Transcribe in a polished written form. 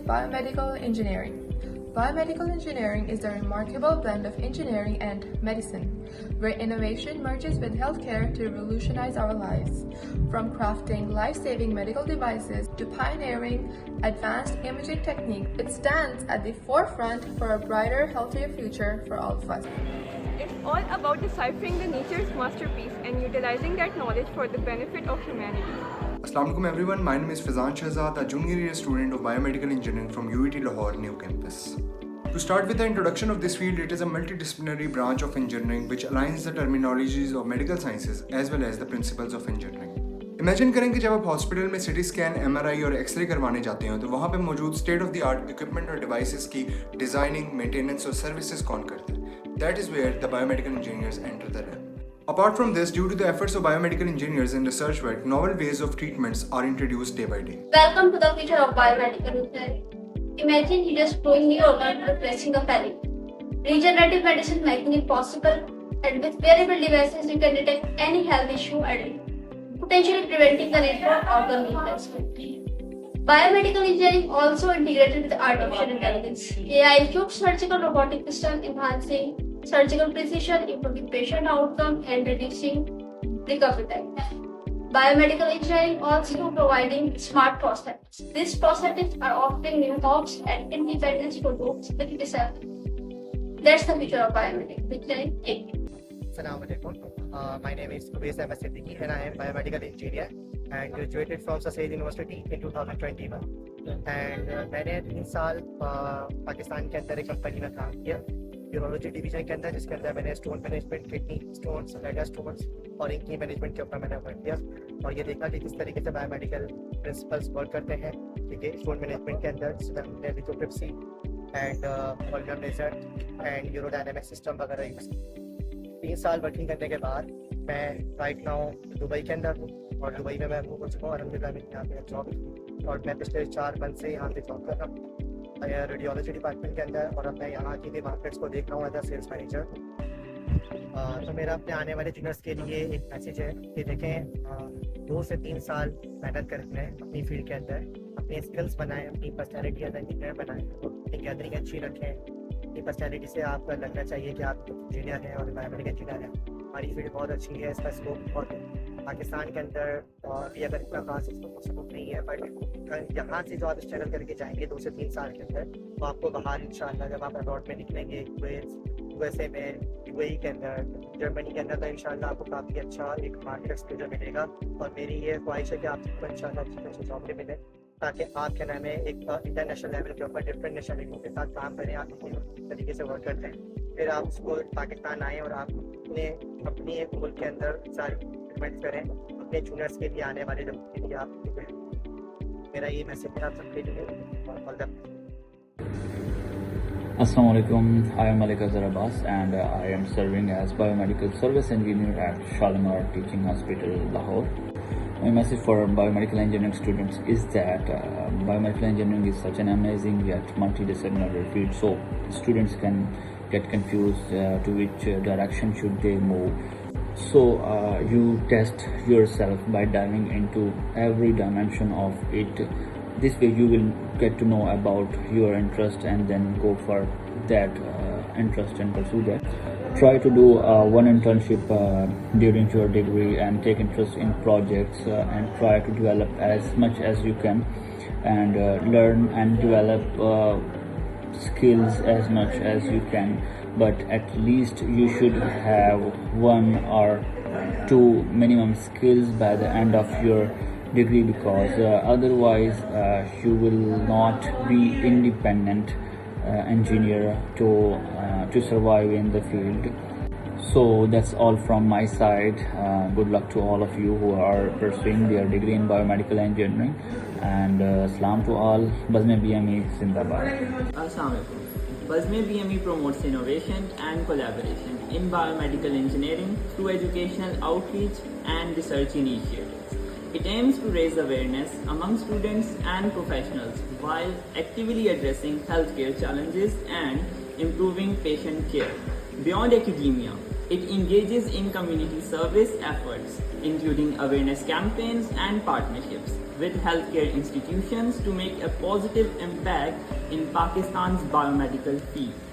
biomedical engineering. Biomedical engineering is a remarkable blend of engineering and medicine, where innovation merges with healthcare to revolutionize our lives. From crafting life-saving medical devices to pioneering advanced imaging techniques, it stands at the forefront for a brighter, healthier future for all of us. It's all about deciphering the nature's masterpiece and utilizing that knowledge for the benefit of humanity. Assalamu alaikum everyone, my name is Fazan Shahzad, a junior year student of Biomedical Engineering from UET Lahore New Campus. To start with the introduction of this field, it is a multidisciplinary branch of engineering which aligns the terminologies of medical sciences as well as the principles of engineering. Imagine करें कि जब आप hospital में CT scan, MRI और x ray करवाने जाते हो तो वहाँ पे मौजूद state of the art equipment और डिवाइसेस की डिजाइनिंग, मेंटेनेंस और सर्विसेज कौन करता है? That is where the biomedical engineers enter the realm. Apart from this, due to the efforts of biomedical engineers in research work, novel ways of treatments are introduced day by day. Welcome to the future of biomedical engineering. Imagine you just growing new organ by pressing a belly. Regenerative medicine making it possible, and with wearable devices you can detect any health issue early, potentially preventing the need for organ replacement. Biomedical engineering also integrated with artificial intelligence. AI-equipped surgical robotic system enhancing surgical precision, improving patient outcome, and reducing recovery time. Biomedical engineering also providing smart prosthetics. These prosthetics are offering new hopes and independence for those with disabilities. That's the future of biomedical engineering. Assalamu alaikum. My name is Uwais Ahmed Siddiqui and I am biomedical engineer and graduated from Sasayed University in 2021. And मैंने 3 साल पाकिस्तान के अंदर एक company में काम किया urology division के अंदर, जिसके अंदर मैंने stone management, kidney stones, bladder stones और इनकी मैनेजमेंट के ऊपर मैंने वर्क किया और ये देखा कि किस तरीके से बायोमेडिकल प्रिंसिपल्स वर्क करते हैं। ठीक है, स्टोन मैनेजमेंट के अंदर जिसमें हमने lithotripsy and volume laser and urodynamic system वगैरह यूज़ 3 साल वर्किंग करने के बाद मैं राइट नाउ दुबई के अंदर हूँ और दुबई में मैं मूव हो चुका हूँ। अलहमदिल्ला मेरी यहाँ पे जॉब और मैं पिछले 4 मंथ से यहाँ पे जॉब कर रहा हूँ रेडियोलॉजी डिपार्टमेंट के अंदर और अब मैं यहाँ की भी मार्केट्स को देख रहा हूँ एज अ सेल्स मैनेजर। तो मेरा अपने आने वाले जूनियर्स के लिए एक मैसेज है कि देखें 2 से 3 साल मेहनत करते हैं अपनी फील्ड के अंदर, अपनी स्किल्स बनाएं, अपनी पर्सनैलिटी एज इंजीनियर बनाएं, अपनी गैदरिंग अच्छी रखें। अपनी पर्सनैलिटी से आपको लगना चाहिए कि आप इंजीनियर हैं और बायोमेडिकल इंजीनियर हैं। हमारी फील्ड बहुत अच्छी है, इसका स्कोप बहुत है पाकिस्तान के अंदर भी अगर इतना खास इसको स्कोप नहीं है, बट यहाँ से जो आप स्ट्रगल करके जाएंगे 2 से 3 साल के अंदर तो आपको बाहर इंशाल्लाह जब आप अब्रॉड में निकलेंगे यूएसए में, यूएई के अंदर, जर्मनी के अंदर तो इंशाल्लाह आपको काफ़ी अच्छा एक मार्केट एक्सपोजर मिलेगा। और मेरी ये ख्वाहिश है कि आप सबको इंशाल्लाह अच्छी जॉब भी मिले ताकि आप क्या नाम है एक इंटरनेशनल लेवल के ऊपर डिफरेंट नेशनलिटीज़ के साथ काम करें, आप इसी तरीके से वर्क करते हैं, फिर आप उसको पाकिस्तान आएँ और आप अपनी एक मुल्क के अंदर सारी ट्रीटमेंट करें अपने जूनियर्स के लिए, आने वाले लोगों के लिए। आप मेरा ये मैसेज है आप सबके लिए। Assalamu alaikum. I am Malik Azhar Abbas and I am serving as biomedical service engineer at Shalimar Teaching Hospital, Lahore. My message for biomedical engineering students is that biomedical engineering is such an amazing yet multidisciplinary field, so students can get confused to which direction should they move. So you test yourself by diving into every dimension of it. This way you will get to know about your interest and then go for that interest and pursue that. Try to do one internship during your degree and take interest in projects and try to develop as much as you can and learn and develop skills as much as you can, but at least you should have 1 or 2 minimum skills by the end of your degree, because otherwise you will not be independent engineer to survive in the field. So that's all from my side. Good luck to all of you who are pursuing their degree in biomedical engineering, and salam to all. Bazme BME Zindabad. Assalamu alaikum. Bazme BME promotes innovation and collaboration in biomedical engineering through educational outreach and research initiatives. It aims to raise awareness among students and professionals while actively addressing healthcare challenges and improving patient care. Beyond academia, It engages in community service efforts, including awareness campaigns and partnerships with healthcare institutions to make a positive impact in Pakistan's biomedical field.